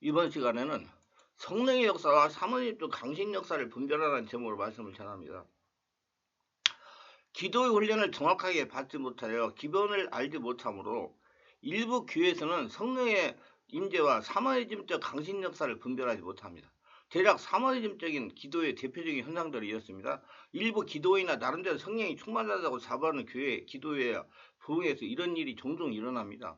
이번 시간에는 성령의 역사와 사모님적 강신 역사를 분별하라는 제목으로 말씀을 전합니다. 기도의 훈련을 정확하게 받지 못하여 기본을 알지 못하므로 일부 교회에서는 성령의 임재와 사모니즘적 강신 역사를 분별하지 못합니다. 대략 사모니즘적인 기도의 대표적인 현상들이 이렇습니다. 일부 기도인이나 나름대로 성령이 충만하다고 자부하는 교회 기도회 부흥에서 이런 일이 종종 일어납니다.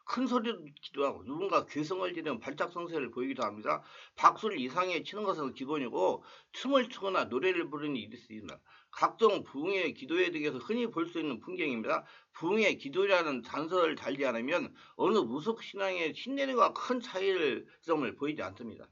큰 소리로 기도하고 누군가 괴성을 지르면 발작 성세를 보이기도 합니다. 박수를 이상하게 치는 것은 기본이고 춤을 추거나 노래를 부르는 일이 있습니다. 각종 부흥의 기도회 등에서 흔히 볼 수 있는 풍경입니다. 부흥의 기도라는 단서를 달지 않으면 어느 무속 신앙의 신내림과 큰 차이점을 보이지 않습니다.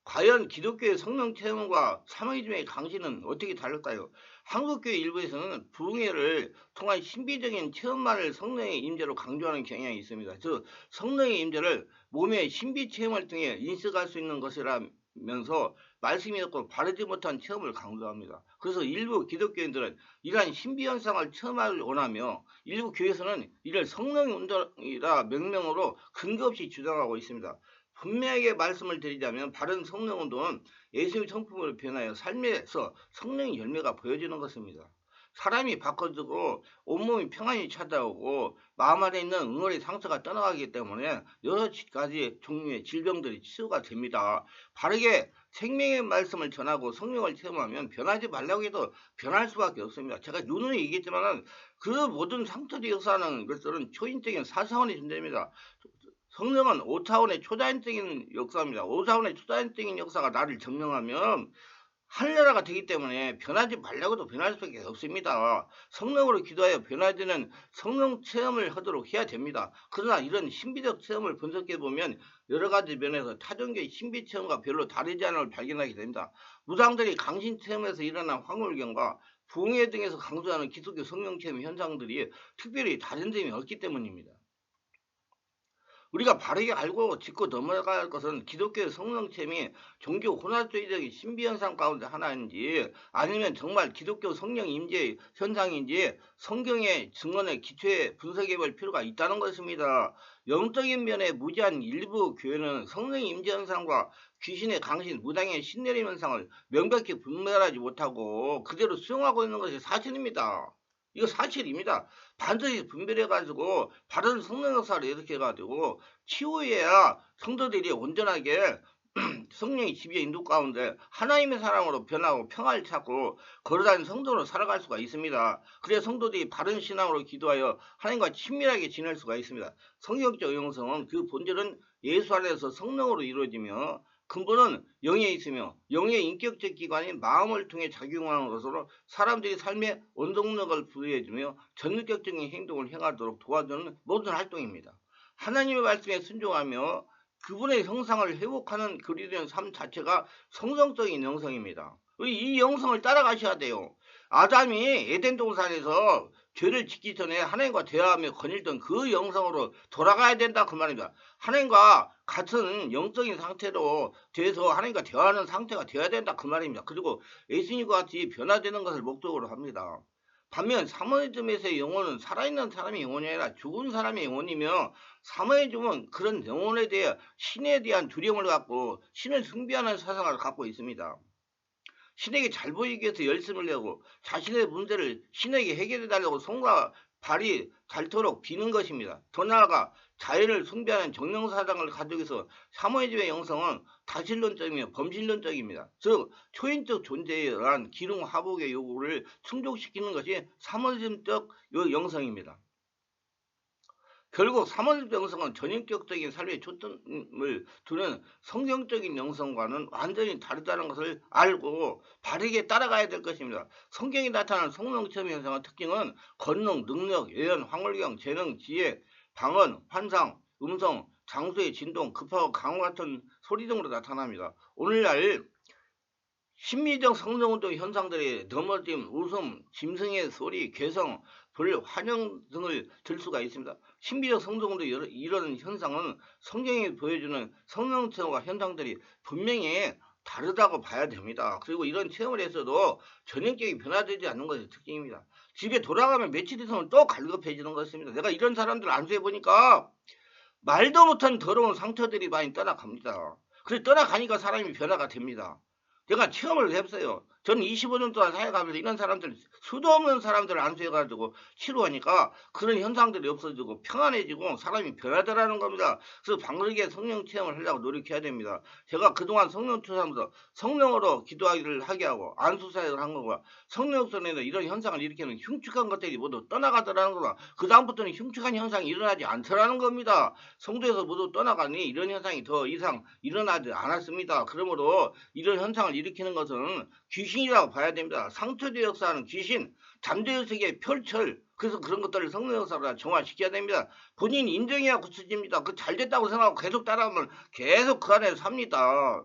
과연 기독교의 성령 체험과 사모니즘의 강신은 어떻게 다를까요? 한국교회 일부에서는 부흥회를 통한 신비적인 체험만을 성령의 임재로 강조하는 경향이 있습니다. 즉 성령의 임재를 몸의 신비 체험을 통해 인식할 수 있는 것이라면서 말씀이 없고 바르지 못한 체험을 강조합니다. 그래서 일부 기독교인들은 이러한 신비 현상을 체험하길 원하며 일부 교회에서는 이를 성령 운동이라 명명으로 근거 없이 주장하고 있습니다. 분명하게 말씀을 드리자면 바른 성령 운동은 예수의 성품으로 변하여 삶에서 성령의 열매가 보여지는 것입니다. 사람이 바꿔지고 온몸이 평안이 찾아오고 마음 안에 있는 응어리 상처가 떠나가기 때문에 여러 가지 종류의 질병들이 치유가 됩니다. 바르게 생명의 말씀을 전하고 성령을 체험하면 변하지 말라고 해도 변할 수밖에 없습니다. 제가 누누이 얘기했지만 그 모든 상처를 역사하는 것들은 초인적인 사사원의 존재입니다. 성령은 5차원의 초자연적인 역사입니다. 5차원의 초자연적인 역사가 나를 점령하면 하늘나라가 되기 때문에 변하지 말라고도 변할 수밖에 없습니다. 성령으로 기도하여 변화되는 성령 체험을 하도록 해야 됩니다. 그러나 이런 신비적 체험을 분석해보면 여러 가지 면에서 타종교의 신비 체험과 별로 다르지 않은 걸 발견하게 됩니다. 무당들이 강신 체험에서 일어난 황홀경과 부흥회 등에서 강조하는 기독교 성령 체험 현상들이 특별히 다른 점이 없기 때문입니다. 우리가 바르게 알고 짚고 넘어가야 할 것은 기독교의 성령체험이 종교 혼합주의적인 신비현상 가운데 하나인지 아니면 정말 기독교 성령 임재 현상인지 성경의 증언에 기초해 분석해 볼 필요가 있다는 것입니다. 영적인 면에 무지한 일부 교회는 성령 임재 현상과 귀신의 강신, 무당의 신내림 현상을 명백히 분별하지 못하고 그대로 수용하고 있는 것이 사실입니다. 이거 사실입니다. 반드시 분별해가지고 바른 성령 역사를 일으켜가지고 치유해야 성도들이 온전하게 성령의 지배 인도 가운데 하나님의 사랑으로 변하고 평화를 찾고 걸어다니는 성도로 살아갈 수가 있습니다. 그래야 성도들이 바른 신앙으로 기도하여 하나님과 친밀하게 지낼 수가 있습니다. 성경적 영성은 그 본질은 예수 안에서 성령으로 이루어지며 근본은 영에 있으며 영의 인격적 기관인 마음을 통해 작용하는 것으로 사람들이 삶의 원동력을 부여해주며 전능격적인 행동을 행하도록 도와주는 모든 활동입니다. 하나님의 말씀에 순종하며 그분의 형상을 회복하는 그리스도인 삶 자체가 성성적인 영성입니다. 이 영성을 따라가셔야 돼요. 아담이 에덴 동산에서 죄를 짓기 전에 하나님과 대화하며 거닐던 그 영성으로 돌아가야 된다 그 말입니다. 하나님과 같은 영적인 상태로 돼서 하나님과 대화하는 상태가 되어야 된다 그 말입니다. 그리고 예수님과 같이 변화되는 것을 목적으로 합니다. 반면 사모니즘에서의 영혼은 살아있는 사람의 영혼이 아니라 죽은 사람의 영혼이며 사모니즘은 그런 영혼에 대해 신에 대한 두려움을 갖고 신을 숭배하는 사상을 갖고 있습니다. 신에게 잘 보이기 위해서 열심을 내고 자신의 문제를 신에게 해결해 달라고 손과 발이 닳도록 비는 것입니다. 더 나아가 자연을 숭배하는 정령사상을 가지고 있어 사모니즘의 영성은 다신론적이며 범신론적입니다. 즉 초인적 존재에 의한 기능화복의 요구를 충족시키는 것이 사모니즘적 영성입니다. 결국 사모니즘 영성은 전인격적인 삶에 초점을 두는 성경적인 영성과는 완전히 다르다는 것을 알고 바르게 따라가야 될 것입니다. 성경이 나타나는 성령체험 현상의 특징은 권능, 능력, 예언, 황홀경, 재능, 지혜, 방언, 환상, 음성, 장소의 진동, 급하고 강호 같은 소리 등으로 나타납니다. 오늘날 심리적 성령운동 현상들이 넘어짐, 웃음, 짐승의 소리, 괴성, 불, 환영 등을 들 수가 있습니다. 신비적 성령운동 이런 현상은 성경이 보여주는 성령 체험과 현상들이 분명히 다르다고 봐야 됩니다. 그리고 이런 체험을 했어도 전형적인 변화되지 않는 것이 특징입니다. 집에 돌아가면 며칠 있으면 또 갈급해지는 것입니다. 내가 이런 사람들 안수해 보니까 말도 못한 더러운 상처들이 많이 떠나갑니다. 그래서 떠나가니까 사람이 변화가 됩니다. 제가 체험을 했어요. 저는 25년 동안 사역하면서 이런 사람들, 수도 없는 사람들을 안수해가지고 치료하니까 그런 현상들이 없어지고 평안해지고 사람이 변하더라는 겁니다. 그래서 방르게 성령 체험을 하려고 노력해야 됩니다. 제가 그동안 성령 체험하면서 성령으로 기도하기를 하게 하고 안수사역을 한 거고 성령 손에는 이런 현상을 일으키는 흉측한 것들이 모두 떠나가더라는 거다. 그 다음부터는 흉측한 현상이 일어나지 않더라는 겁니다. 성도에서 모두 떠나가니 이런 현상이 더 이상 일어나지 않았습니다. 그러므로 이런 현상을 일으키는 것은 귀신이라고 봐야 됩니다. 상처제 역사하는 귀신, 잠재의 세계의 펼철, 그래서 그런 것들을 성령 역사로 정화시켜야 됩니다. 본인 인정해야 고쳐집니다. 그 잘됐다고 생각하고 계속 따라가면 계속 그 안에 삽니다.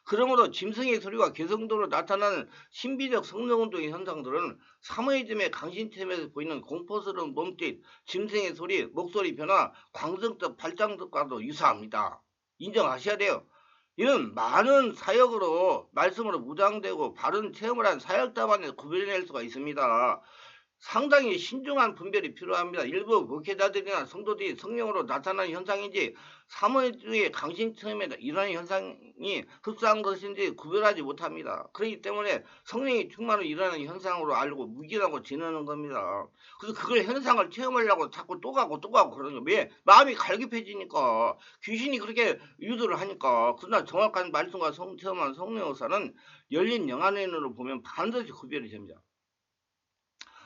그러므로 짐승의 소리와 개성도로 나타나는 신비적 성령운동의 현상들은 사모이즘의 강신체험에서 보이는 공포스러운 몸짓, 짐승의 소리, 목소리 변화, 광성적 발장들과도 유사합니다. 인정하셔야 돼요. 이는 많은 사역으로 말씀으로 무장되고 바른 체험을 한 사역자만에 구별해낼 수가 있습니다. 상당히 신중한 분별이 필요합니다. 일부 목회자들이나 성도들이 성령으로 나타나는 현상인지 사모의 강신 체험에 이러한 현상이 흡사한 것인지 구별하지 못합니다. 그렇기 때문에 성령이 충만으로 일어나는 현상으로 알고 묵인하고 지내는 겁니다. 그래서 그걸 현상을 체험하려고 자꾸 또 가고 그러는 거예요. 왜? 마음이 갈급해지니까 귀신이 그렇게 유도를 하니까. 그러나 정확한 말씀과 체험한 성령 역사는 열린 영안으로 보면 반드시 구별이 됩니다.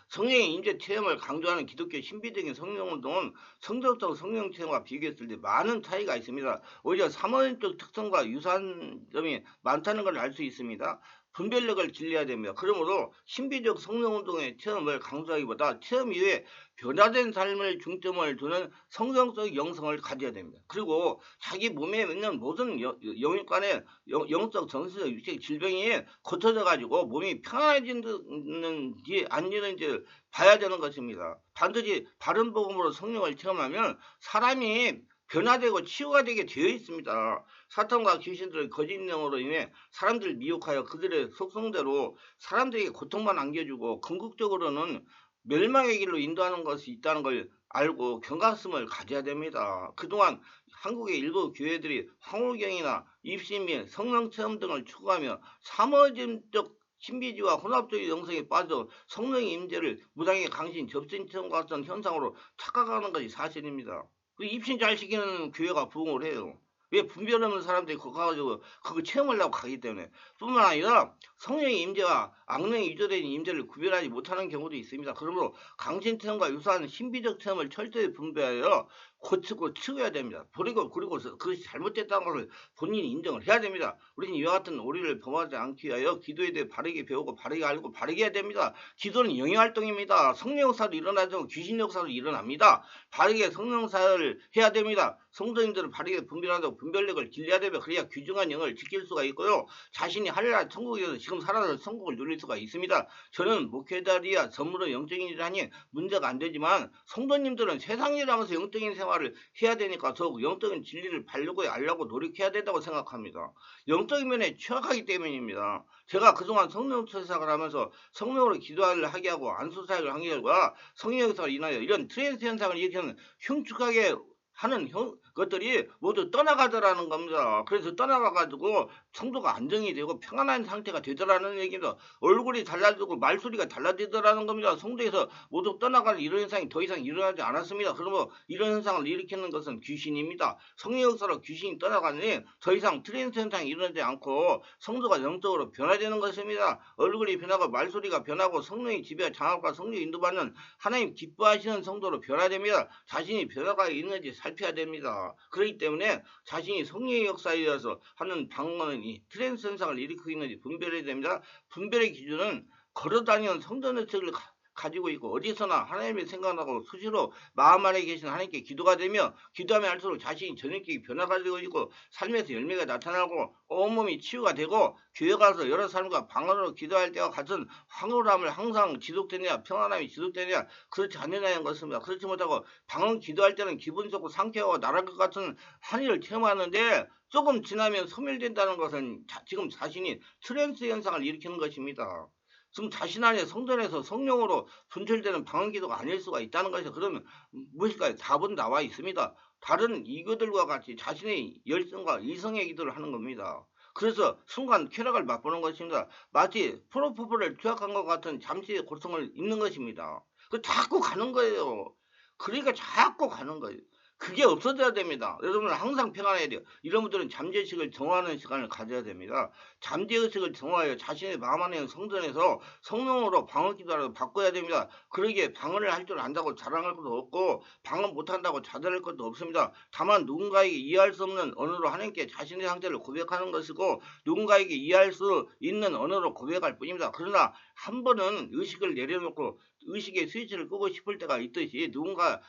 성령의 임재 체험을 강조하는 기독교 신비적인 성령운동은 성적적 성령 체험과 비교했을 때 많은 차이가 있습니다. 오히려 사모적 특성과 유사한 점이 많다는 걸 알 수 있습니다. 분별력을 길러야 됩니다. 그러므로 신비적 성령운동의 체험을 강조하기보다 체험 이후에 변화된 삶을 중점을 두는 성경적 영성을 가져야 됩니다. 그리고 자기 몸에 있는 모든 영육간의 영적, 정신적, 육체적 질병이 고쳐져 가지고 몸이 편안해지는지 아니는지 봐야 되는 것입니다. 반드시 바른 복음으로 성령을 체험하면 사람이 변화되고 치유가 되게 되어 있습니다. 사탄과 귀신들의 거짓 영으로 인해 사람들을 미혹하여 그들의 속성대로 사람들에게 고통만 안겨주고 궁극적으로는 멸망의 길로 인도하는 것이 있다는 걸 알고 경각심을 가져야 됩니다. 그동안 한국의 일부 교회들이 황홀경이나 입시 및 성령 체험 등을 추구하며 사모즘적 신비주의와 혼합주의 영성에 빠져 성령의 임재를 무당의 강신, 접신 체험 같은 현상으로 착각하는 것이 사실입니다. 그 입신 잘 시키는 교회가 부흥을 해요. 왜? 분별 없는 사람들이 거기 가가지고 그거 체험하려고 가기 때문에. 뿐만 아니라 성령의 임재와 악령의 유도된 임재를 구별하지 못하는 경우도 있습니다. 그러므로 강신 체험과 유사한 신비적 체험을 철저히 분별하여 고치고 치워야 됩니다. 그리고 그것이 잘못됐다는 것을 본인이 인정을 해야 됩니다. 우리는 이와 같은 오류를 범하지 않기 위하여 기도에 대해 바르게 배우고 바르게 알고 바르게 해야 됩니다. 기도는 영역활동입니다. 성령 역사도 일어나죠. 귀신 역사도 일어납니다. 바르게 성령 역사를 해야 됩니다. 성도님들은 바르게 분별하고 분별력을 길러야 되며 그래야 귀중한 영을 지킬 수가 있고요. 자신이 하늘나라 천국에서 지금 살아서 천국을 누릴 수가 있습니다. 저는 목회자리야 전문으로 영적인 일을 하니 문제가 안 되지만 성도님들은 세상 일을 하면서 영적인 생활을 해야 되니까 더욱 영적인 진리를 바르고 알려고 노력해야 된다고 생각합니다. 영적인 면에 취약하기 때문입니다. 제가 그동안 성령 사역을 하면서 성령으로 기도를 하게 하고 안수 사역을 한 결과 성령 역사를 인하여 이런 트랜스 현상을 일으키는 흉측하게 하는 것들이 모두 떠나가더라는 겁니다. 그래서 떠나가가지고 성도가 안정이 되고 평안한 상태가 되더라는 얘기입니다. 얼굴이 달라지고 말소리가 달라지더라는 겁니다. 성도에서 모두 떠나가는 이런 현상이 더 이상 일어나지 않았습니다. 그러면 이런 현상을 일으키는 것은 귀신입니다. 성령 역사로 귀신이 떠나가니 더 이상 트랜스 현상이 일어나지 않고 성도가 영적으로 변화되는 것입니다. 얼굴이 변하고 말소리가 변하고 성령의 지배와 장악과 성령의 인도받는 하나님 기뻐하시는 성도로 변화됩니다. 자신이 변화가 있는지 살펴야 됩니다. 그렇기 때문에 자신이 성령의 역사에 의해서 하는 방언이 트랜스 현상을 일으키고 있는지 분별해야 됩니다. 분별의 기준은 걸어다니는 성전의 책을 가지고 있고 어디서나 하나님의 생각나고 수시로 마음 안에 계신 하나님께 기도가 되며 기도하면 할수록 자신이 전인격이 변화가 되고 있고 삶에서 열매가 나타나고 온몸이 치유가 되고 교회 가서 여러 사람과 방언으로 기도할 때와 같은 황홀함을 항상 지속되냐 평안함이 지속되냐 그렇지 않느냐는 것입니다. 그렇지 못하고 방언 기도할 때는 기분 좋고 상쾌하고 나랄 것 같은 한의를 체험하는데 조금 지나면 소멸된다는 것은 지금 자신이 트랜스 현상을 일으키는 것입니다. 지금 자신 안에 성전에서 성령으로 분출되는 방언기도가 아닐 수가 있다는 것이죠. 그러면 무엇일까요? 답은 나와 있습니다. 다른 이거들과 같이 자신의 열성과 이성의 기도를 하는 겁니다. 그래서 순간 쾌락을 맛보는 것입니다. 마치 프로포폴을 투약한 것 같은 잠시의 고통을 잊는 것입니다. 그 자꾸 가는 거예요. 그러니까 자꾸 가는 거예요. 그게 없어져야 됩니다. 여러분은 항상 평안해야 돼요. 이런 분들은 잠재의식을 정화하는 시간을 가져야 됩니다. 잠재의식을 정화하여 자신의 마음 안에 있는 성전에서 성령으로 방언 기도라도 바꿔야 됩니다. 그러기에 방언을 할 줄 안다고 자랑할 것도 없고 방언 못한다고 자들할 것도 없습니다. 다만 누군가에게 이해할 수 없는 언어로 하나님께 자신의 상태를 고백하는 것이고 누군가에게 이해할 수 있는 언어로 고백할 뿐입니다. 그러나 한 번은 의식을 내려놓고 의식의 스위치를 끄고 싶을 때가 있듯이 누군가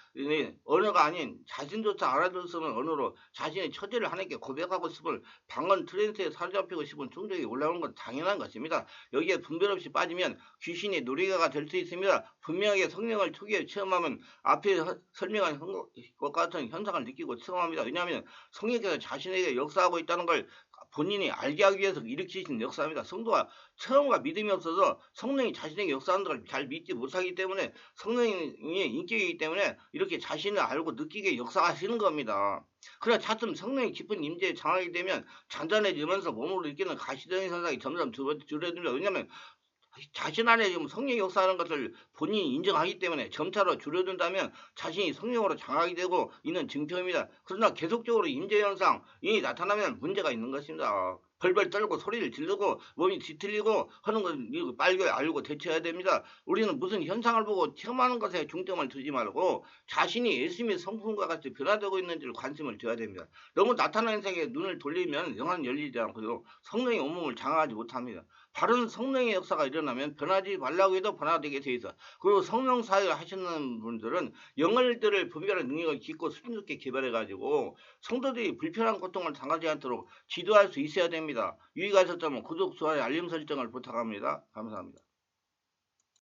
언어가 아닌 자신조차 알아들 수 없는 언어로 자신의 처지를 하나님께 고백하고 싶은 방언 트랜스에 사로잡히고 싶은 충동이 올라오는 건 당연한 것입니다. 여기에 분별 없이 빠지면 귀신의 놀이가가 될 수 있습니다. 분명하게 성령을 초기에 체험하면 앞에 설명한 것 같은 현상을 느끼고 체험합니다. 왜냐하면 성령께서 자신에게 역사하고 있다는 걸 본인이 알게 하기 위해서 일으키신 역사입니다. 성도가 처음과 믿음이 없어서 성령이 자신에게 역사하는 걸 잘 믿지 못하기 때문에 성령의 인격이기 때문에 이렇게 자신을 알고 느끼게 역사하시는 겁니다. 그러나 차츰 성령의 깊은 임재에 장하게 되면 잔잔해지면서 몸으로 느끼는 가시적인 현상이 점점 줄어듭니다. 왜냐하면 자신 안에 지금 성령이 역사하는 것을 본인이 인정하기 때문에 점차로 줄어든다면 자신이 성령으로 장하게 되고 있는 증표입니다. 그러나 계속적으로 임재 현상이 나타나면 문제가 있는 것입니다. 벌벌 떨고 소리를 지르고 몸이 뒤틀리고 하는 건 이거 빨리 알고 대처해야 됩니다. 우리는 무슨 현상을 보고 체험하는 것에 중점을 두지 말고 자신이 예수님의 성품과 같이 변화되고 있는지를 관심을 둬야 됩니다. 너무 나타나는 세계에 눈을 돌리면 영안은 열리지 않고요. 성령의 온몸을 장악하지 못합니다. 바른 성령의 역사가 일어나면 변하지 말라고 해도 변화되게 돼 있어. 그리고 성령 사역을 하시는 분들은 영혼들을 분별하는 능력을 깊고 수준높게 개발해가지고 성도들이 불편한 고통을 당하지 않도록 지도할 수 있어야 됩니다. 유익하셨다면 구독, 좋아요, 알림 설정을 부탁합니다. 감사합니다.